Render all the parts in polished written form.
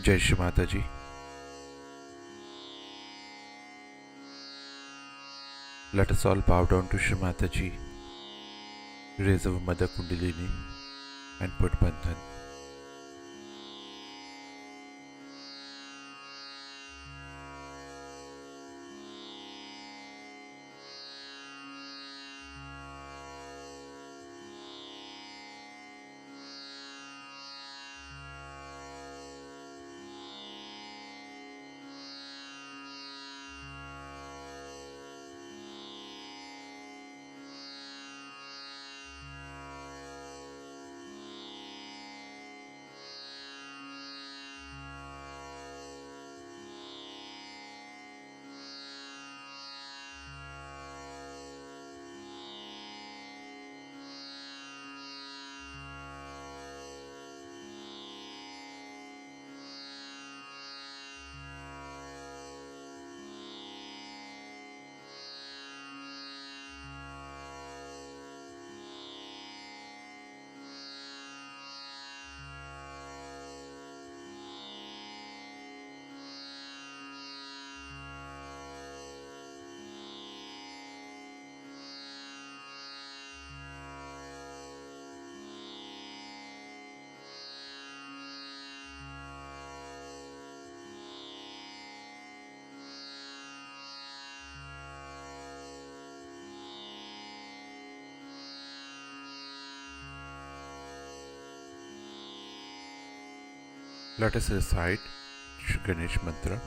Jai Shri Mataji. Let us all bow down to Shri Mataji, raise our Mother Kundalini and put Bandhan. Let us recite Shri Ganesh Mantra.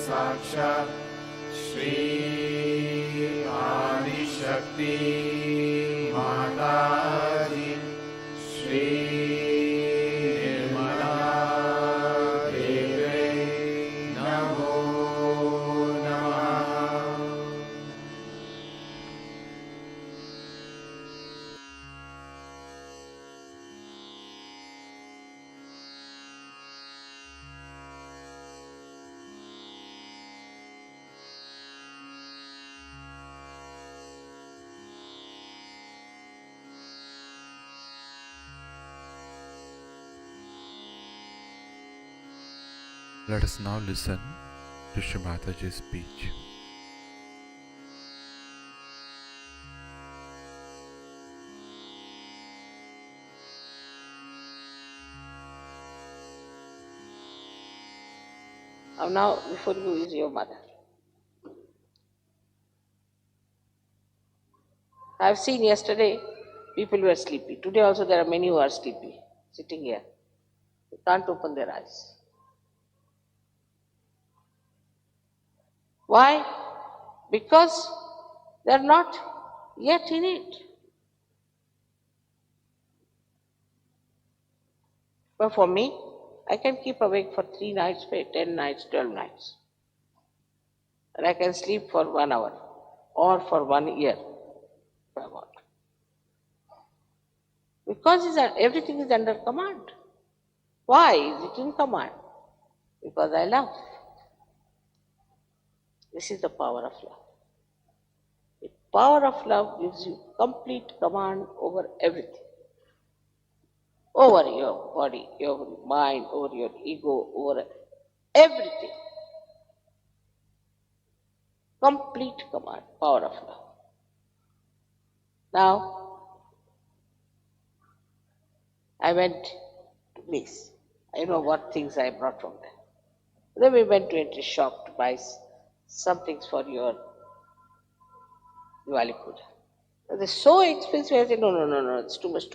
साक्षात् श्री आदिशक्ति माताजी श्री निर्मला देवी नमो नमः। Let us now listen to Shri Mataji's speech. Now, before you is your mother. I have seen yesterday people were sleepy. Today also there are many who are sleepy, sitting here. They can't open their eyes. Why? Because they are not yet in it. But for me, I can keep awake for 3 nights, 10 nights, 12 nights. And I can sleep for 1 hour or for 1 year if I want. Because everything is under command. Why is it in command? Because I love. This is the power of love. The power of love gives you complete command over everything. Over your body, your mind, over your ego, over everything. Complete command, power of love. Now, I went to Greece. I know what things I brought from there. Then we went to a shop to buy some things for your Diwali Puja. They're so expensive. I said, no, it's too much.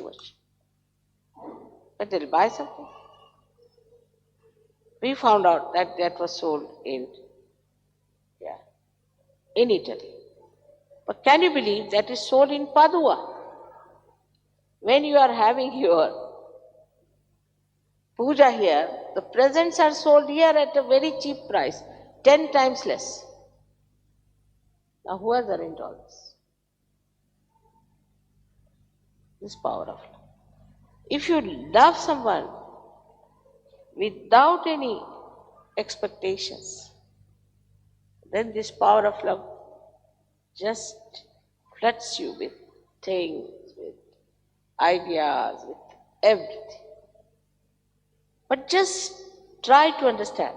But they'll buy something. We found out that was sold in Italy. But can you believe that is sold in Padua? When you are having your puja here, the presents are sold here at a very cheap price, 10 times less. Now who has arranged all this? This power of love. If you love someone without any expectations, then this power of love just floods you with things, with ideas, with everything. But just try to understand.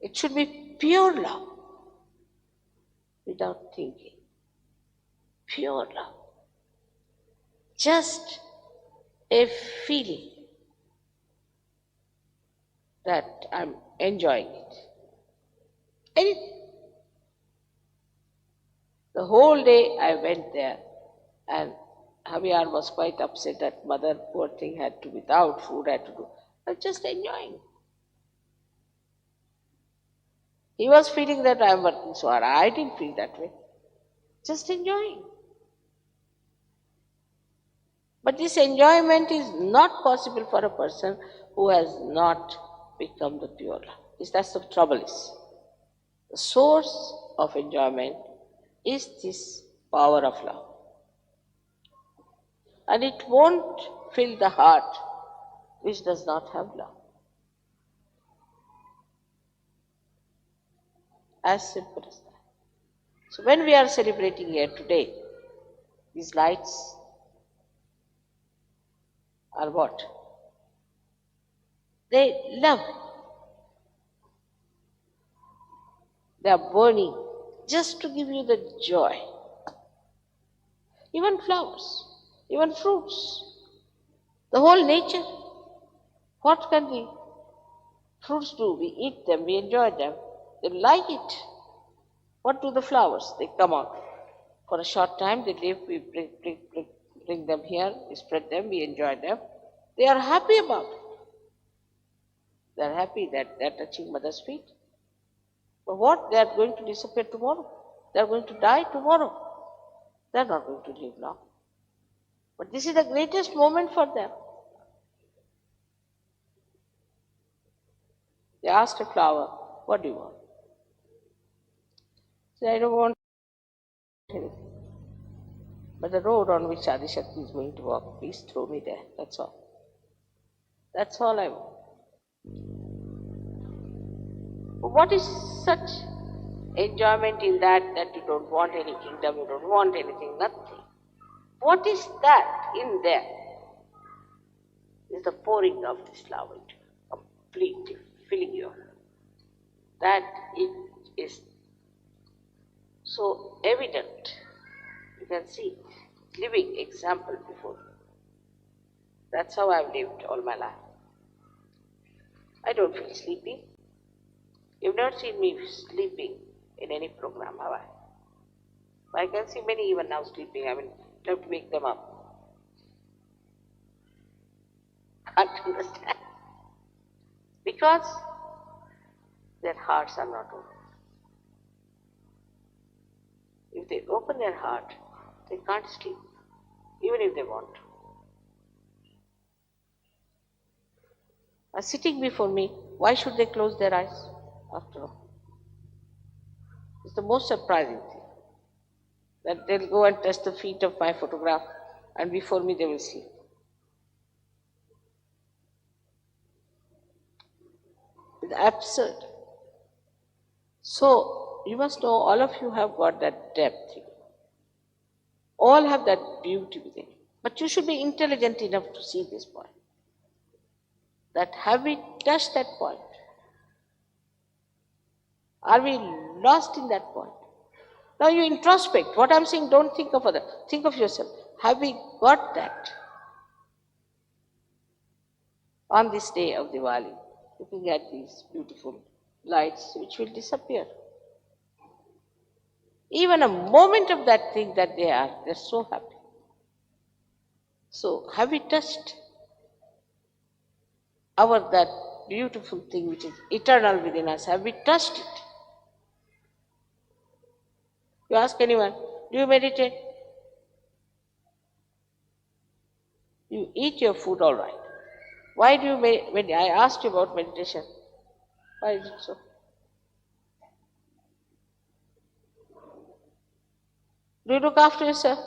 It should be pure love without thinking. Pure love. Just a feeling that I'm enjoying it. Anything. The whole day I went there, and Javier was quite upset that mother, poor thing, had to, without food, had to do. I was just enjoying. He was feeling that I'm working so hard. I didn't feel that way. Just enjoying. But this enjoyment is not possible for a person who has not become the pure love. That's the trouble is. The source of enjoyment is this power of love. And it won't fill the heart which does not have love. As simple as that. So when we are celebrating here today, these lights are what? They love. They are burning just to give you the joy. Even flowers, even fruits, the whole nature. What can the fruits do? We eat them, we enjoy them, they like it. What do the flowers? They come out. For a short time they live, we bring them here, we spread them, we enjoy them. They are happy about it. They are happy that they are touching mother's feet. But what? They are going to disappear tomorrow. They are going to die tomorrow. They are not going to live long. But this is the greatest moment for them. They asked a flower, what do you want? He said, I don't want anything. But the road on which Adi Shakti is going to walk, please throw me there. That's all. That's all I want. But what is such enjoyment in that you don't want any kingdom, you don't want anything, nothing? What is that in there? Is the pouring of this love into you, completely filling you. That it is so evident. You can see living example before you. That's how I've lived all my life. I don't feel sleepy. You've not seen me sleeping in any program, have I? I can see many even now sleeping. I mean, you have to wake them up. Can't understand. Because their hearts are not open. If they open their heart, they can't sleep, even if they want to. Are sitting before me, why should they close their eyes after all? It's the most surprising thing. That they'll go and touch the feet of my photograph and before me they will sleep. It's absurd. So, you must know all of you have got that depth. All have that beauty within you. But you should be intelligent enough to see this point. That have we touched that point? Are we lost in that point? Now you introspect. What I'm saying, don't think of others. Think of yourself. Have we got that? On this day of Diwali, looking at these beautiful lights which will disappear. Even a moment of that thing that they're so happy. So have we touched that beautiful thing which is eternal within us? Have we touched it? You ask anyone, do you meditate? You eat your food all right. Why do you meditate? I asked you about meditation. Why is it so? Do you look after yourself?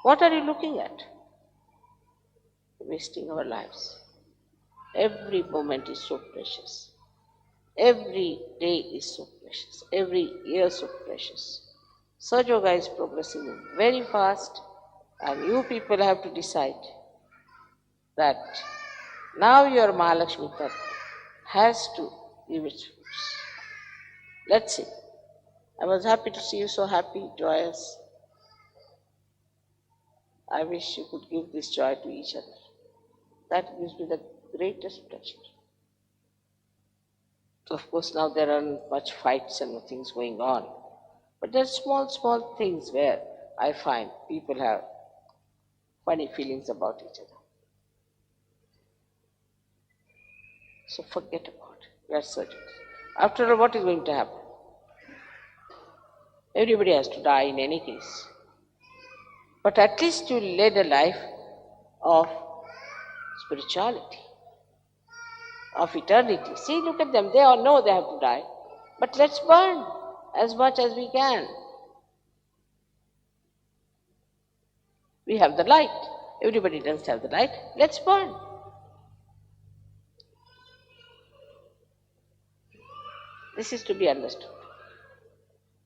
What are you looking at? Wasting our lives. Every moment is so precious. Every day is so precious. Every year so precious. Surge Yoga is progressing very fast, and you people have to decide that now your Mahalakshmi Tattva has to give its fruits. Let's see. I was happy to see you so happy, joyous. I wish you could give this joy to each other. That gives me the greatest pleasure. So of course now there aren't much fights and things going on. But there are small things where I find people have funny feelings about each other. So forget about it. We are surgeons. After all, what is going to happen? Everybody has to die in any case. But at least you led a life of spirituality, of eternity. See, look at them. They all know they have to die. But let's burn as much as we can. We have the light. Everybody doesn't have the light. Let's burn. This is to be understood.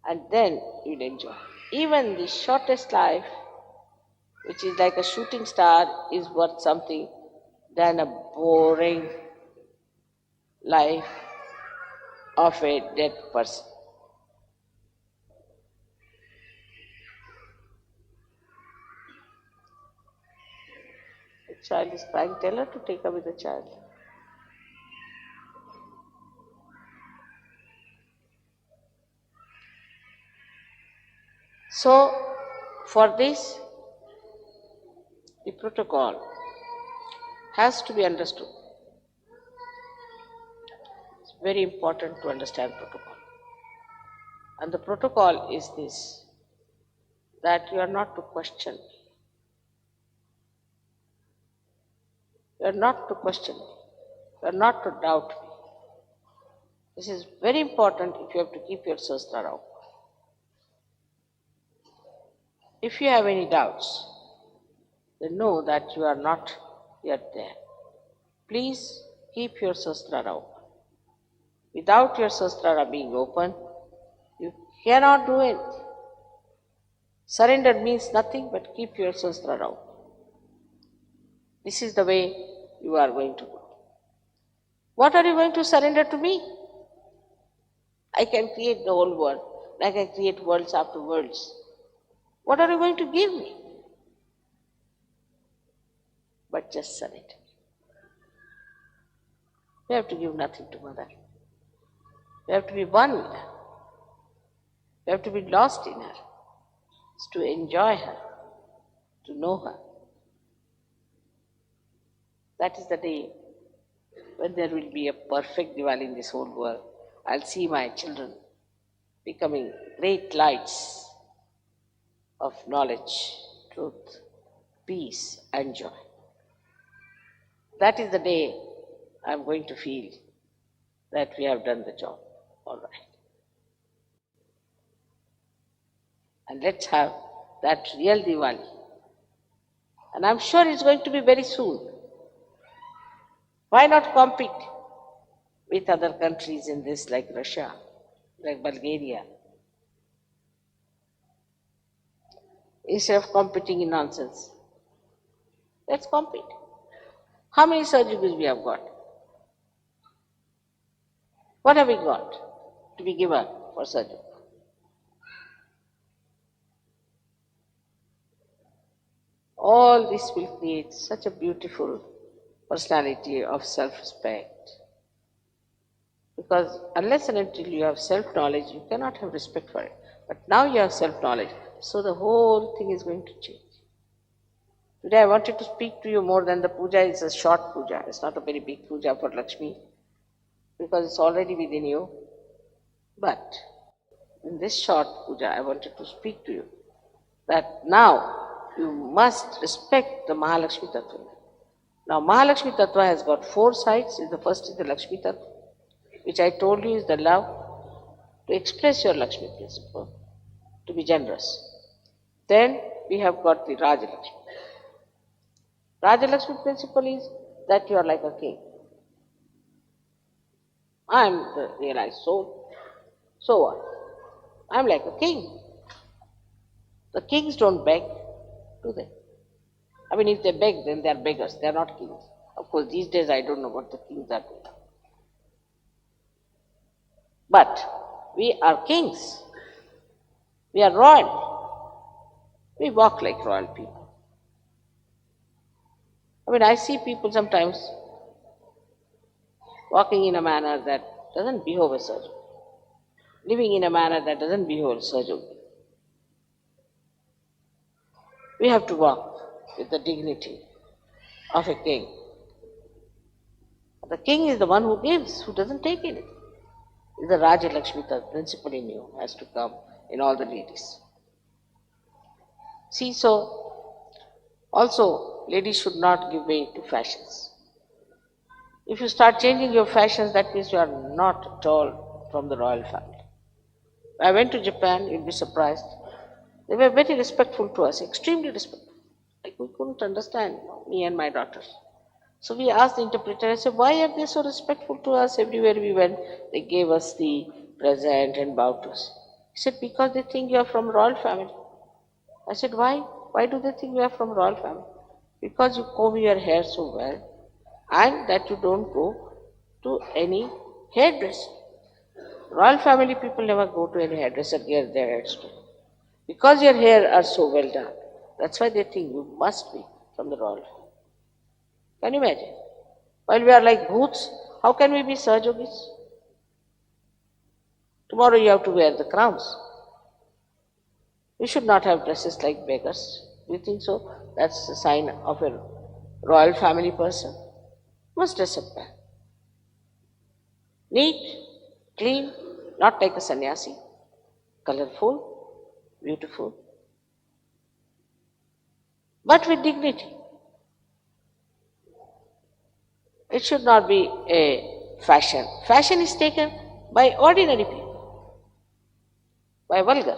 And then you'll enjoy. Even the shortest life, which is like a shooting star, is worth something than a boring life of a dead person. The child is crying. Tell her to take away the child. So, for this, the protocol has to be understood. It's very important to understand protocol. And the protocol is this, that you are not to question me. You are not to question me. You are not to doubt me. This is very important if you have to keep your sastra open. If you have any doubts, then know that you are not yet there. Please keep your sastra open. Without your sastra being open, you cannot do it. Surrender means nothing but keep your sastra open. This is the way you are going to go. What are you going to surrender to me? I can create the whole world, like I create worlds after worlds. What are you going to give me? But just surrender. You have to give nothing to Mother. You have to be one with her. You have to be lost in her. It's to enjoy her, to know her. That is the day when there will be a perfect Diwali in this whole world. I'll see my children becoming great lights of knowledge, truth, peace and joy. That is the day I'm going to feel that we have done the job. All right. And let's have that real Diwali. And I'm sure it's going to be very soon. Why not compete with other countries in this, like Russia, like Bulgaria? Instead of competing in nonsense, let's compete. How many surgeries we have got? What have we got to be given for surgery? All this will create such a beautiful personality of self-respect. Because unless and until you have self-knowledge, you cannot have respect for it. But now you have self-knowledge, so the whole thing is going to change. Today I wanted to speak to you more than the puja. It's a short puja. It's not a very big puja for Lakshmi, because it's already within you. But in this short puja, I wanted to speak to you that now you must respect the Mahalakshmi Tattva. Now Mahalakshmi Tattva has got 4 sides. The first is the Lakshmi Tattva, which I told you is the love to express your Lakshmi principle, to be generous. Then we have got the Rajalakshmi. Rajalakshmi principle is that you are like a king. I am the realized soul. So what? I am like a king. The kings don't beg, do they? I mean, if they beg, then they are beggars. They are not kings. Of course, these days I don't know what the kings are doing. But we are kings. We are royal. We walk like royal people. I mean, I see people sometimes walking in a manner that doesn't behove as Sahaja, living in a manner that doesn't behave as Sahaja. We have to walk with the dignity of a king. The king is the one who gives, who doesn't take anything. It's the Raja Lakshmi, the principle in you has to come in all the ladies. See, so also ladies should not give way to fashions. If you start changing your fashions, that means you are not at all from the royal family. I went to Japan, you'll be surprised. They were very respectful to us, extremely respectful. Like we couldn't understand, me and my daughters. So we asked the interpreter, I said, why are they so respectful to us? Everywhere we went, they gave us the present and bowed to us. He said, because they think you are from royal family. I said, why? Why do they think you are from royal family? Because you comb your hair so well and that you don't go to any hairdresser. Royal family people never go to any hairdresser, get their hairs done. Because your hair are so well done, that's why they think you must be from the royal family. Can you imagine? While we are like bhoots, how can we be Sahajogis? Tomorrow you have to wear the crowns. We should not have dresses like beggars. Do you think so? That's a sign of a royal family person. Must dress up well. Neat, clean, not like a sannyasi. Colorful, beautiful. But with dignity. It should not be a fashion. Fashion is taken by ordinary people, by vulgar.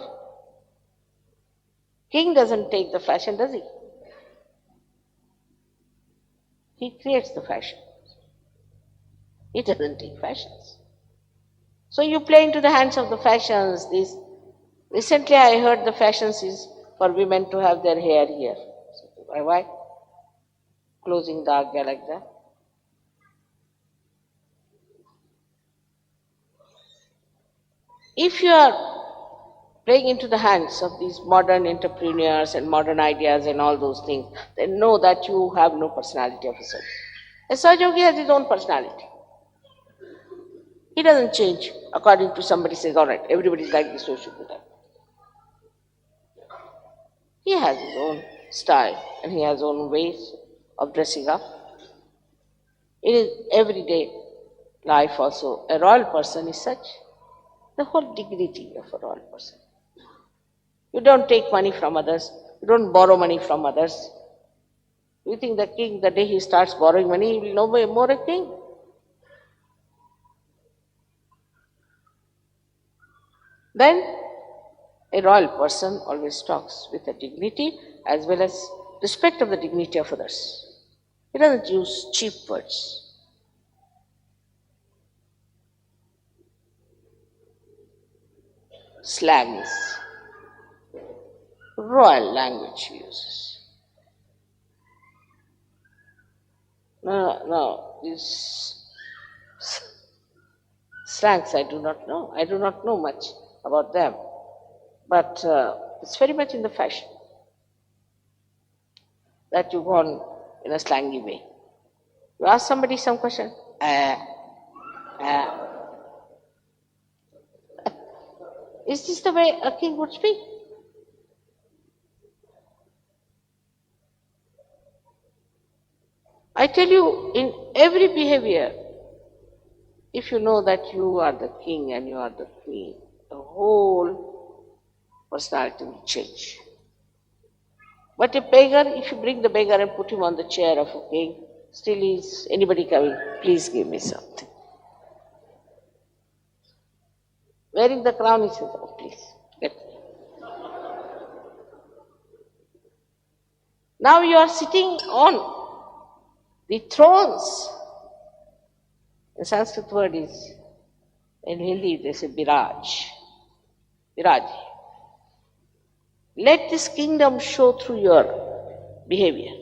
King doesn't take the fashion, does he? He creates the fashion. He doesn't take fashions. So you play into the hands of the fashions. Recently I heard the fashions is for women to have their hair here. Why? Closing the agya like that. If you are playing into the hands of these modern entrepreneurs and modern ideas and all those things, then know that you have no personality of a Sahaja. A Sahajogi has his own personality. He doesn't change according to somebody says, all right, everybody's like this, so should be that. He has his own style and he has his own ways of dressing up. In his everyday life also, a royal person is such. The whole dignity of a royal person. You don't take money from others. You don't borrow money from others. You think the king, the day he starts borrowing money, he will no more a king. Then a royal person always talks with a dignity as well as respect of the dignity of others. He doesn't use cheap words. Slangs. Royal language he uses. No, these slangs I do not know. I do not know much about them. But it's very much in the fashion that you go on in a slangy way. You ask somebody some question, Is this the way a king would speak? I tell you, in every behavior, if you know that you are the king and you are the queen, the whole personality will change. But a beggar, if you bring the beggar and put him on the chair of a king, still is anybody coming, please give me something. Wearing the crown, he says, oh please, let me. Now you are sitting on the thrones. The Sanskrit word is, in Hindi they say Biraj. Biraj. Let this kingdom show through your behavior.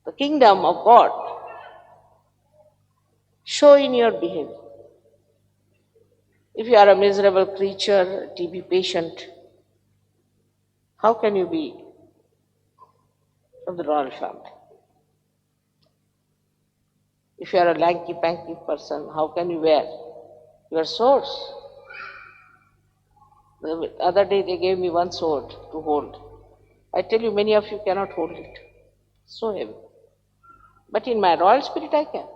The kingdom of God show in your behavior. If you are a miserable creature, a TB patient, how can you be of the royal family? If you are a lanky panky person, how can you wear your swords? The other day they gave me one sword to hold. I tell you, many of you cannot hold it. So heavy. But in my royal spirit I can.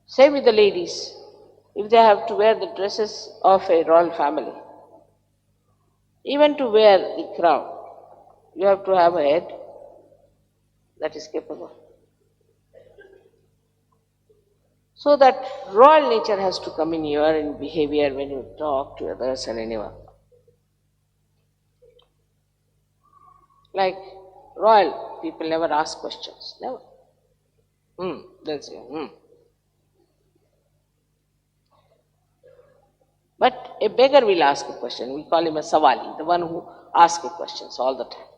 Same with the ladies. If they have to wear the dresses of a royal family, even to wear the crown, you have to have a head that is capable. So that royal nature has to come in your behavior when you talk to others and anyone. Like royal people never ask questions. Never. They'll say, But a beggar will ask a question. We call him a savali, the one who asks questions all the time.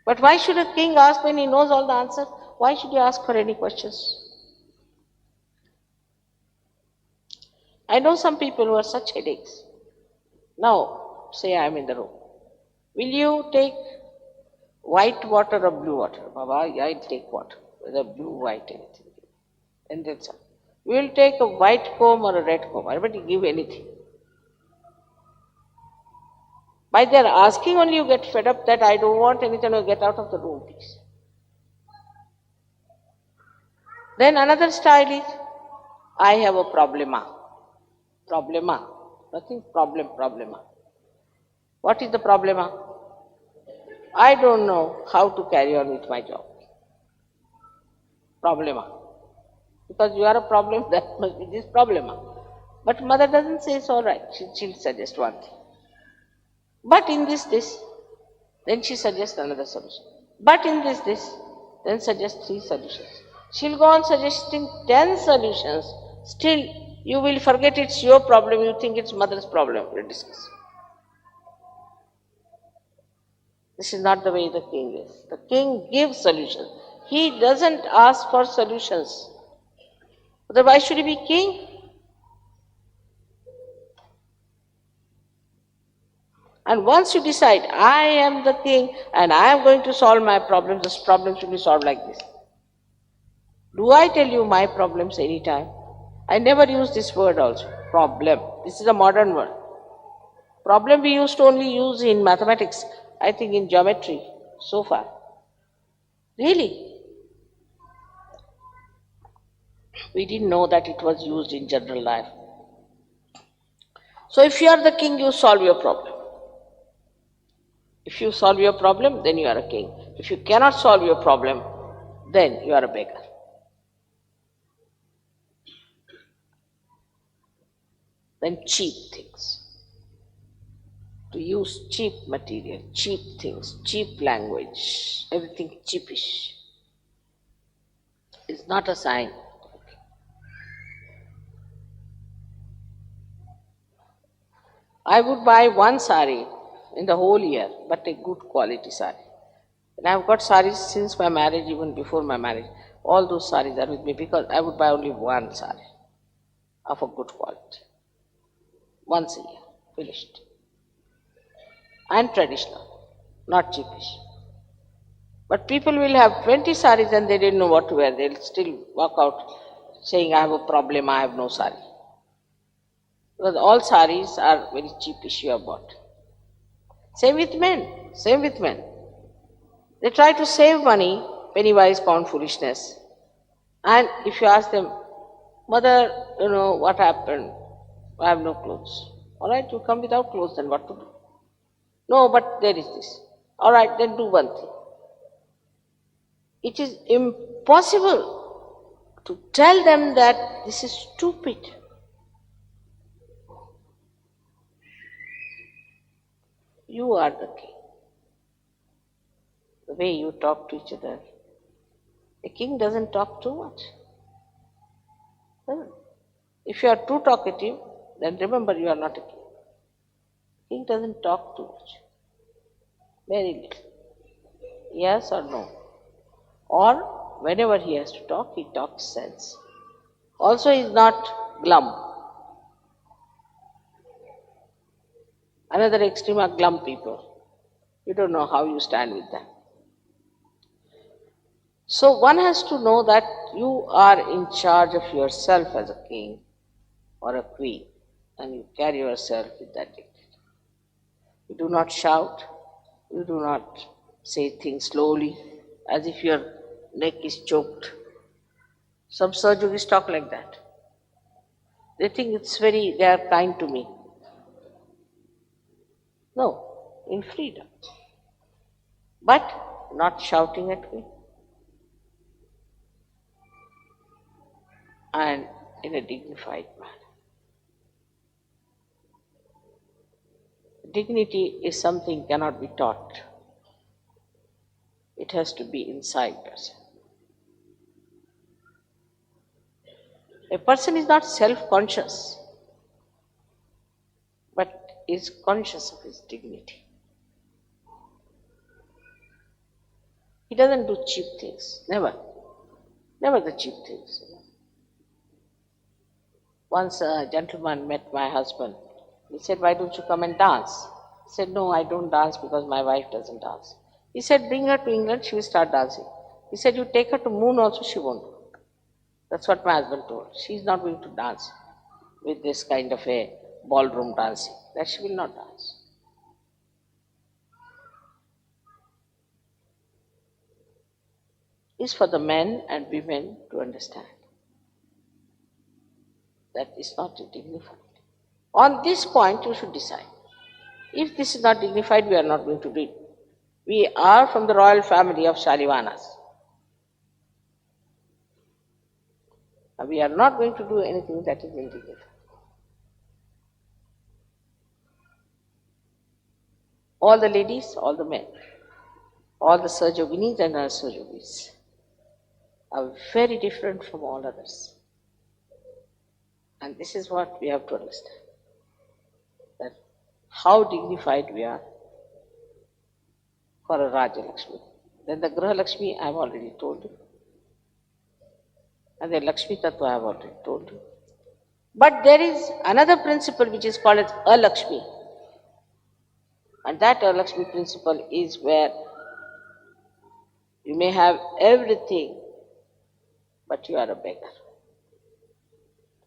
But why should a king ask when he knows all the answers? Why should he ask for any questions? I know some people who have such headaches. Now, say I am in the room. Will you take white water or blue water? Baba, I'll take water, whether blue, white, anything. And then some. We will take a white comb or a red comb. Everybody give anything. By their asking only you get fed up that I don't want anything, or get out of the room, please. Then another style is, I have a problema. Problema. Nothing problema. What is the problema? I don't know how to carry on with my job. Problema. Because you are a problem, that must be this problema. But mother doesn't say it's all right. She'll suggest one thing. But in this, then she suggests another solution. But in this, then suggests 3 solutions. She'll go on suggesting 10 solutions. Still, you will forget it's your problem. You think it's mother's problem. We'll discuss. This is not the way the king is. The king gives solutions. He doesn't ask for solutions. Otherwise, should he be king? And once you decide, I am the king and I am going to solve my problems, this problem should be solved like this. Do I tell you my problems anytime? I never use this word also, problem. This is a modern word. Problem we used to only use in mathematics, I think in geometry, so far. Really? We didn't know that it was used in general life. So if you are the king, you solve your problem. If you solve your problem, then you are a king. If you cannot solve your problem, then you are a beggar. Then cheap things. To use cheap material, cheap things, cheap language, everything cheapish is not a sign. I would buy one sari in the whole year, but a good quality sari. And I have got saris since my marriage, even before my marriage. All those saris are with me because I would buy only one sari of a good quality. Once a year, finished. And traditional, not cheapish. But people will have 20 saris and they didn't know what to wear. They'll still walk out saying, I have a problem, I have no sari. Because all saris are very cheapish you have bought. Same with men. They try to save money, penny wise, pound foolishness. And if you ask them, mother, what happened? I have no clothes. All right, you come without clothes, then what to do? No, but there is this. All right, then do one thing. It is impossible to tell them that this is stupid. You are the king. The way you talk to each other. A king doesn't talk too much. Doesn't. If you are too talkative, then remember you are not a king. King doesn't talk too much. Very little. Yes or no. Or whenever he has to talk, he talks sense. Also, he is not glum. Another extreme are glum people. You don't know how you stand with them. So one has to know that you are in charge of yourself as a king or a queen, and you carry yourself with that dignity. You do not shout, you do not say things slowly as if your neck is choked. Some surgeries talk like that. They think they are kind to me. No, in freedom. But not shouting at me. And in a dignified manner. Dignity is something cannot be taught. It has to be inside us. A person is not self-conscious, but is conscious of his dignity. He doesn't do cheap things, never. Never the cheap things. Once a gentleman met my husband. He said, "Why don't you come and dance?" He said, "No, I don't dance because my wife doesn't dance." He said, "Bring her to England, she will start dancing." He said, "You take her to Moon also, she won't." That's what my husband told. She's not going to dance with this kind of a ballroom dancing. That she will not dance. It's for the men and women to understand. That is not dignified. On this point, you should decide. If this is not dignified, we are not going to do it. We are from the royal family of Shalivanas. We are not going to do anything that is indignified. All the ladies, all the men, all the Sahajoginis and our Sahajoginis are very different from all others. And this is what we have to understand. That how dignified we are for a Raja Lakshmi. Then the Graha Lakshmi I have already told you. And the Lakshmi Tattva I have already told you. But there is another principle which is called as Alakshmi. And that Alakshmi principle is where you may have everything, but you are a beggar.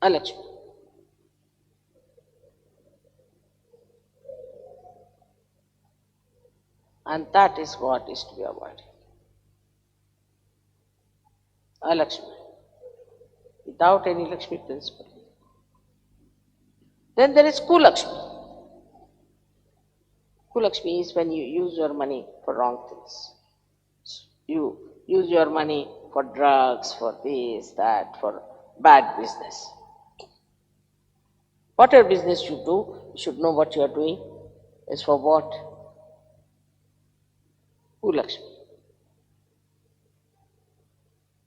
Alakshmi. And that is what is to be avoided. Alakshmi. Without any Lakshmi principle. Then there is Kulakshmi. Kulakshmi is when you use your money for wrong things. You use your money for drugs, for this, that, for bad business. Whatever business you do, you should know what you are doing is for what? Kulakshmi.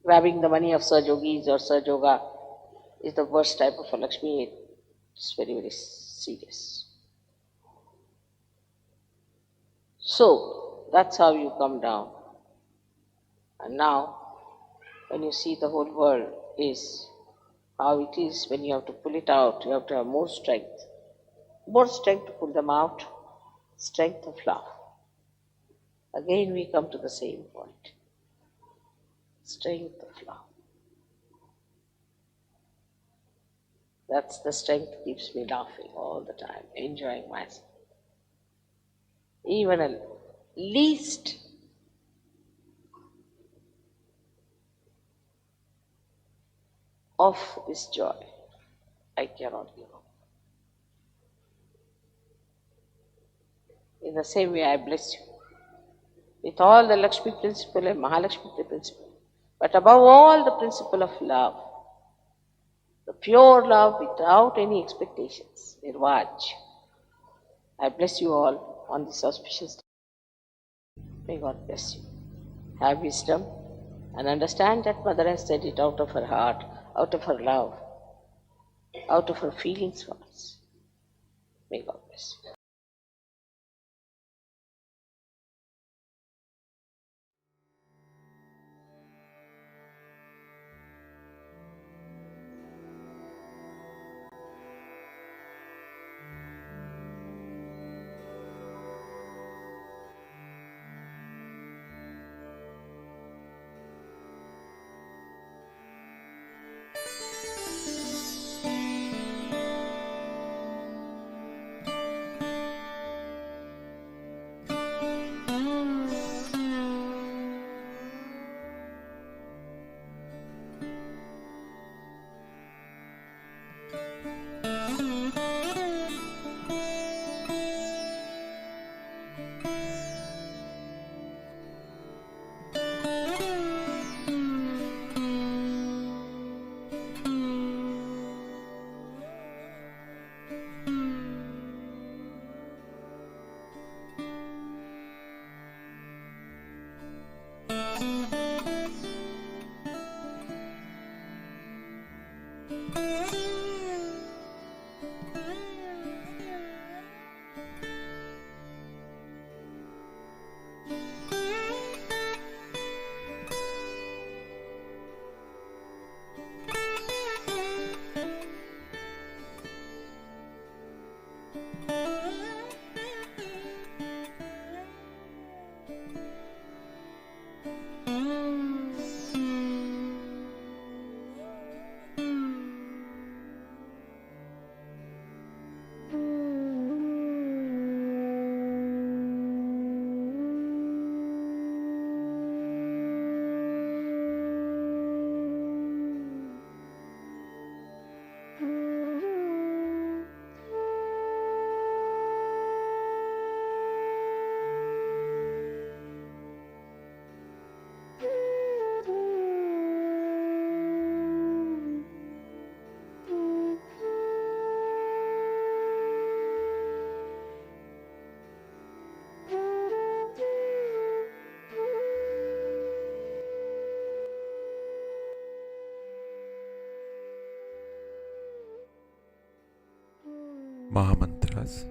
Grabbing the money of Sahajogis or Sahajoga is the worst type of a Lakshmi. It's very, very serious. So, that's how you come down. And now, when you see the whole world is how it is, when you have to pull it out, you have to have more strength. More strength to pull them out, strength of love. Again we come to the same point. Strength of love. That's the strength that keeps me laughing all the time, enjoying myself. Even a least of this joy, I cannot give up. In the same way, I bless you with all the Lakshmi principle and Mahalakshmi principle, but above all the principle of love, the pure love without any expectations, Nirvaj. I bless you all on this auspicious day. May God bless you. Have wisdom and understand that Mother has said it out of her heart, out of her love, out of her feelings for us. May God bless you. Mahamantras.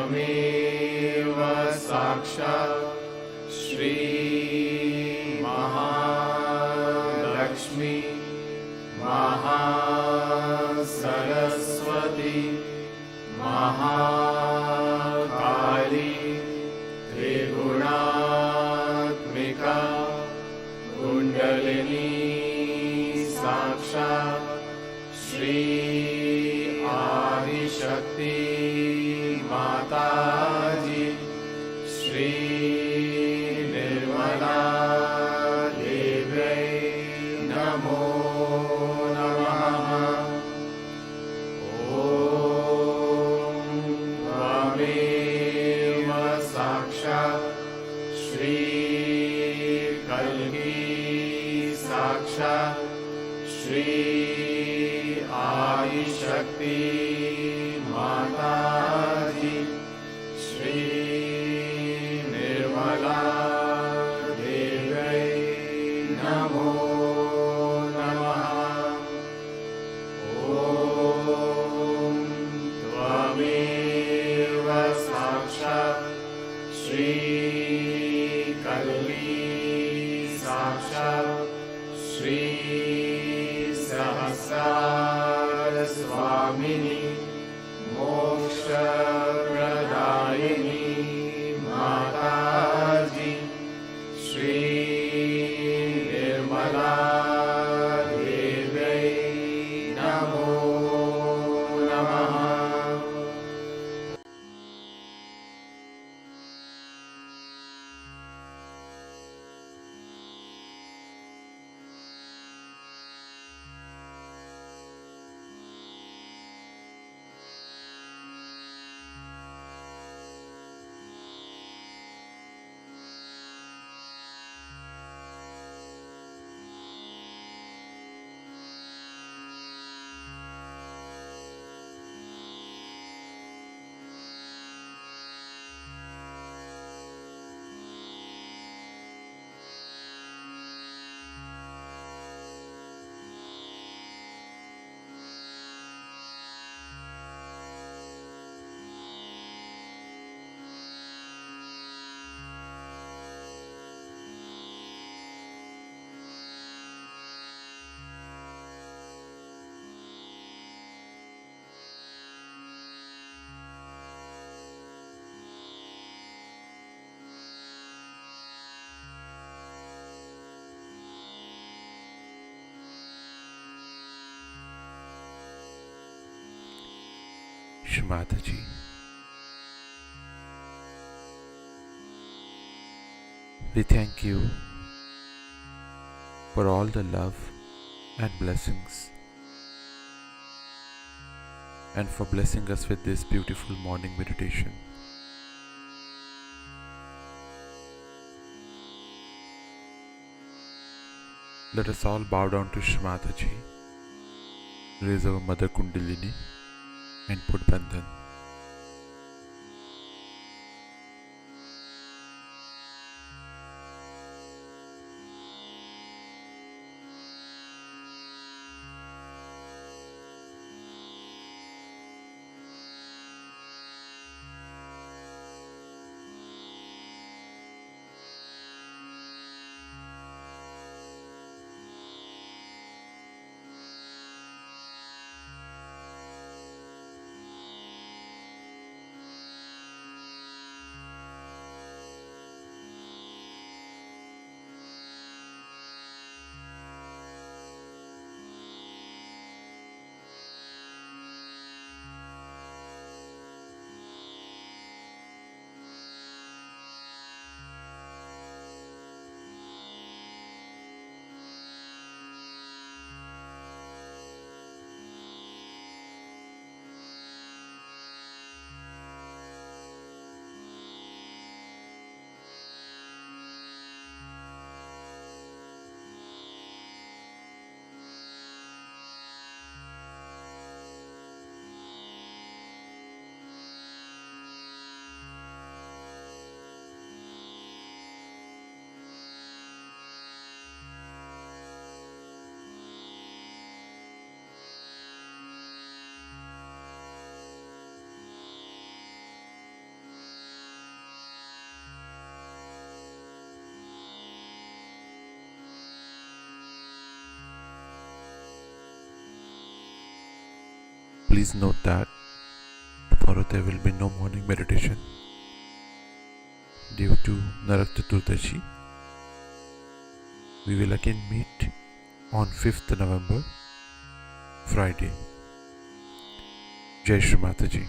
त्वमेव साक्षात् श्री महालक्ष्मी महासरस्वती महाकाली त्रिगुणात्मिका कुण्डलिनी साक्षात् श्री आदिशक्ति माताजी श्री निर्मला देव्यै नमो नमः। ॐ त्वमेव साक्षात् श्री कल्की साक्षात् श्री आदिशक्ति माताजी श्री निर्मला देव्यै नमो नमः। ॐ त्वमेव साक्षात् श्री कल्की साक्षात् श्री सहस्रार स्वामिनी मोक्षप्रदायिनी माताजी श्री निर्मला देव्यै नमो नमः। Shri Mataji. We thank you for all the love and blessings and for blessing us with this beautiful morning meditation. Let us all bow down to Shri Mataji, raise our Mother Kundalini and put Bandhan. Please note that tomorrow there will be no morning meditation due to Narak Chaturdashi. We will again meet on 5th November, Friday. Jai Shri Mataji.